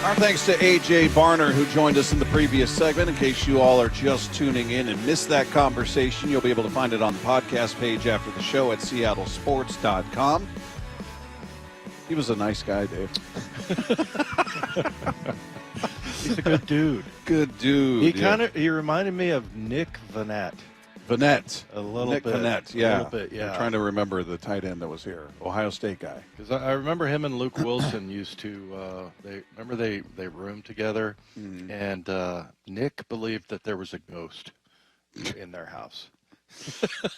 Our thanks to A.J. Barner, who joined us in the previous segment. In case you all are just tuning in and missed that conversation, you'll be able to find it on the podcast page after the show at seattlesports.com. He was a nice guy, Dave. He's a good dude. Good dude. He reminded me of Nick Vanette. Vanette. A little Nick bit. Vanette, A yeah. little bit, yeah. I'm trying to remember the tight end that was here. Ohio State guy. Because I remember him and Luke Wilson used to, they roomed together, and Nick believed that there was a ghost in their house.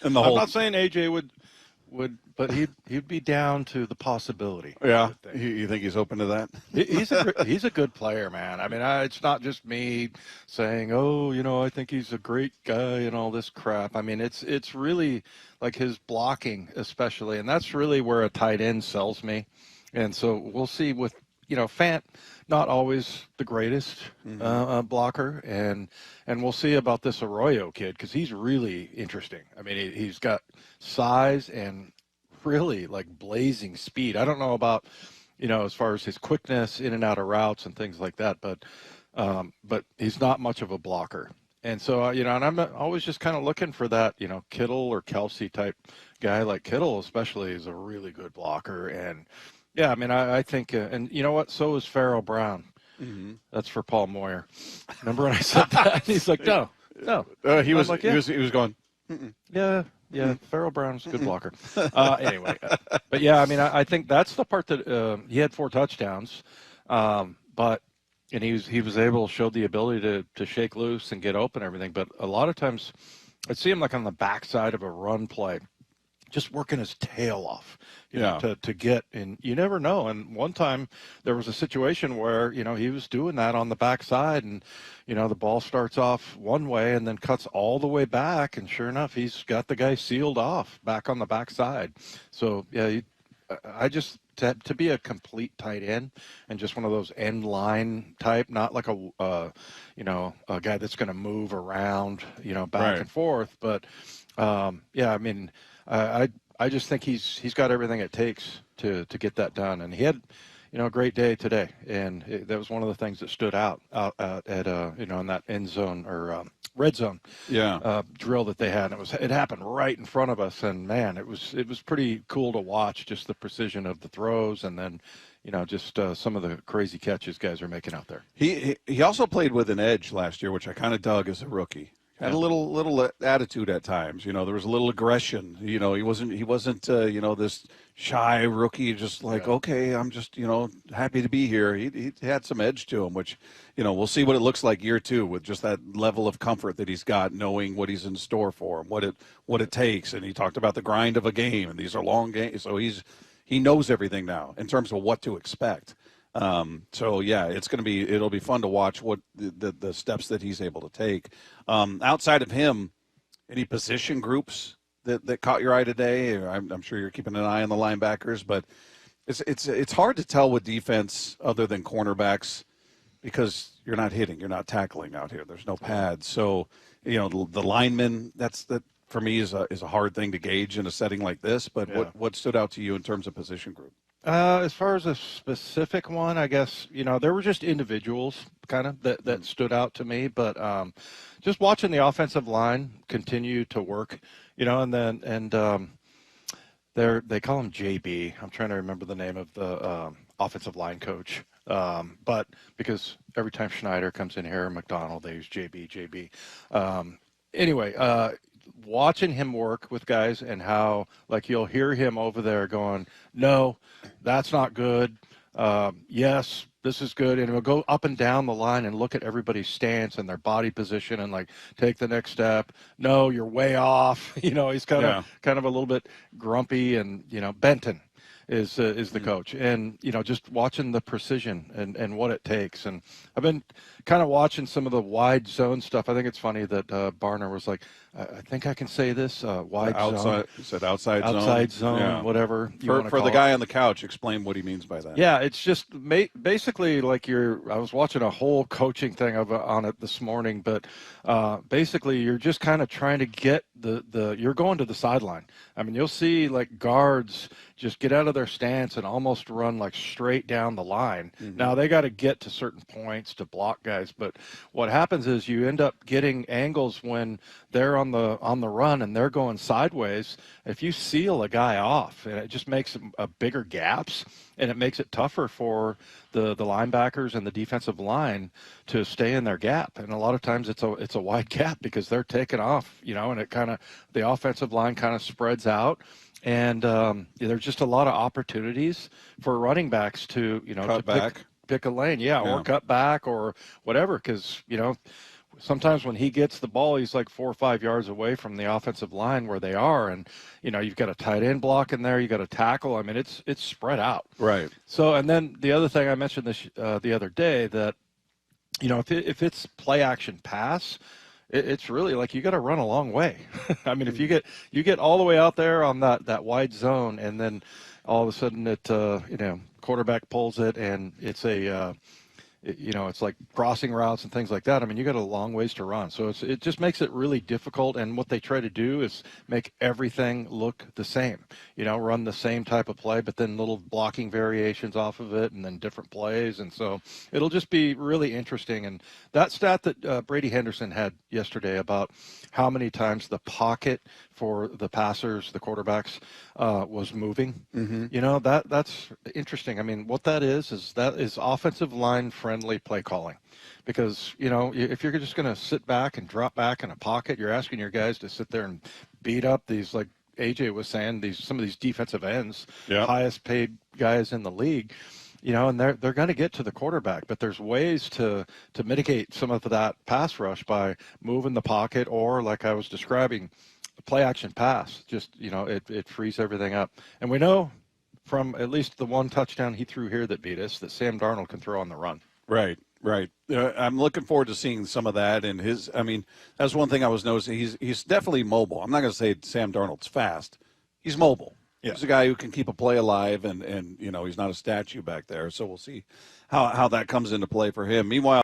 And I'm not saying AJ would, but he'd be down to the possibility. Yeah, you think he's open to that? He's a good player, man. I mean, it's not just me saying, oh, I think he's a great guy and all this crap. I mean, it's really like his blocking, especially, and that's really where a tight end sells me. And so we'll see with Fant, not always the greatest blocker, and we'll see about this Arroyo kid because he's really interesting. I mean, he's got size and really like blazing speed. I don't know about as far as his quickness in and out of routes and things like that, but he's not much of a blocker. And so and I'm always just kind of looking for that Kittle or Kelsey type guy. Like Kittle especially is a really good blocker. And yeah, I mean, I think, and you know what? So is Farrell Brown. Mm-hmm. That's for Paul Moyer. Remember when I said that? He's like, no. He was going. Mm-mm. Yeah. Farrell Brown's a good blocker. Anyway, but yeah, I mean, I think that's the part that he had 4 touchdowns, but he was able to show the ability to shake loose and get open and everything. But a lot of times, I see him like on the backside of a run play, just working his tail off, to get, and you never know. And one time there was a situation where, he was doing that on the backside, and, the ball starts off one way and then cuts all the way back. And sure enough, he's got the guy sealed off back on the backside. So, yeah, I just, to be a complete tight end and just one of those end line type, not like a guy that's going to move around, back and forth. But, yeah, I mean, I just think he's got everything it takes to get that done, and he had a great day today, and that was one of the things that stood out at in that end zone or red zone drill that they had. And it happened right in front of us, and man, it was pretty cool to watch, just the precision of the throws, and then just some of the crazy catches guys are making out there. He also played with an edge last year, which I kind of dug as a rookie. Had a little attitude at times, there was a little aggression. He wasn't this shy rookie, just like, okay, I'm just, happy to be here. He had some edge to him, which, we'll see what it looks like year 2 with just that level of comfort that he's got, knowing what he's in store for him, what it takes. And he talked about the grind of a game, and these are long games. So he knows everything now in terms of what to expect. So yeah, it'll be fun to watch what the steps that he's able to take. Outside of him, any position groups that caught your eye today? I'm sure you're keeping an eye on the linebackers, but it's hard to tell with defense other than cornerbacks because you're not hitting, you're not tackling out here. There's no pads. So, the linemen, that for me is a hard thing to gauge in a setting like this, but what stood out to you in terms of position group? As far as a specific one, I guess, there were just individuals kind of that stood out to me, but just watching the offensive line continue to work, and they call him JB. I'm trying to remember the name of the offensive line coach. But because every time Schneider comes in here, McDonald, they use JB. Anyway, watching him work with guys and how, like, you'll hear him over there going, no, that's not good. Yes, this is good. And he'll go up and down the line and look at everybody's stance and their body position and, like, take the next step. No, you're way off. He's kind of a little bit grumpy, and, Benton is the coach, and just watching the precision and what it takes. And I've been kind of watching some of the wide zone stuff. I think it's funny that Barner was like, I think I can say this, wide zone. He said outside zone, whatever. For the guy on the couch, explain what he means by that. Yeah, it's just basically like I was watching a whole coaching thing on it this morning, but basically you're just kind of trying to get you're going to the sideline. I mean, you'll see like guards just get out of their stance and almost run like straight down the line. Mm-hmm. Now they got to get to certain points to block guys, but what happens is you end up getting angles when they're on the run and they're going sideways. If you seal a guy off, and it just makes a bigger gaps, and it makes it tougher for the linebackers and the defensive line to stay in their gap. And a lot of times it's a wide gap because they're taking off, and it kind of, the offensive line kind of spreads out. And there's just a lot of opportunities for running backs to, cut back. Pick a lane, or cut back or whatever, because, sometimes when he gets the ball, he's like 4 or 5 yards away from the offensive line where they are. And, you've got a tight end block in there. You got a tackle. I mean, it's spread out. Right. So, and then the other thing I mentioned this the other day that, if it's play action pass, it's really like you got to run a long way. I mean, if you get all the way out there on that wide zone, and then all of a sudden it, quarterback pulls it and it's it's like crossing routes and things like that. I mean, you got a long ways to run. So it just makes it really difficult. And what they try to do is make everything look the same, run the same type of play, but then little blocking variations off of it and then different plays. And so it'll just be really interesting. And that stat that Brady Henderson had yesterday about how many times the pocket for the passers, the quarterbacks, was moving, that's interesting. I mean, what that is offensive line friendly play calling, because if you're just going to sit back and drop back in a pocket, you're asking your guys to sit there and beat up these, like AJ was saying, some of these defensive ends, highest paid guys in the league, and they're going to get to the quarterback, but there's ways to mitigate some of that pass rush by moving the pocket, or like I was describing, play action pass. Just it frees everything up. And we know from at least the one touchdown he threw here that beat us that Sam Darnold can throw on the run. Right. I'm looking forward to seeing some of that. And that's one thing I was noticing. He's definitely mobile. I'm not going to say Sam Darnold's fast. He's mobile. Yeah. He's a guy who can keep a play alive, and he's not a statue back there. So we'll see how that comes into play for him. Meanwhile,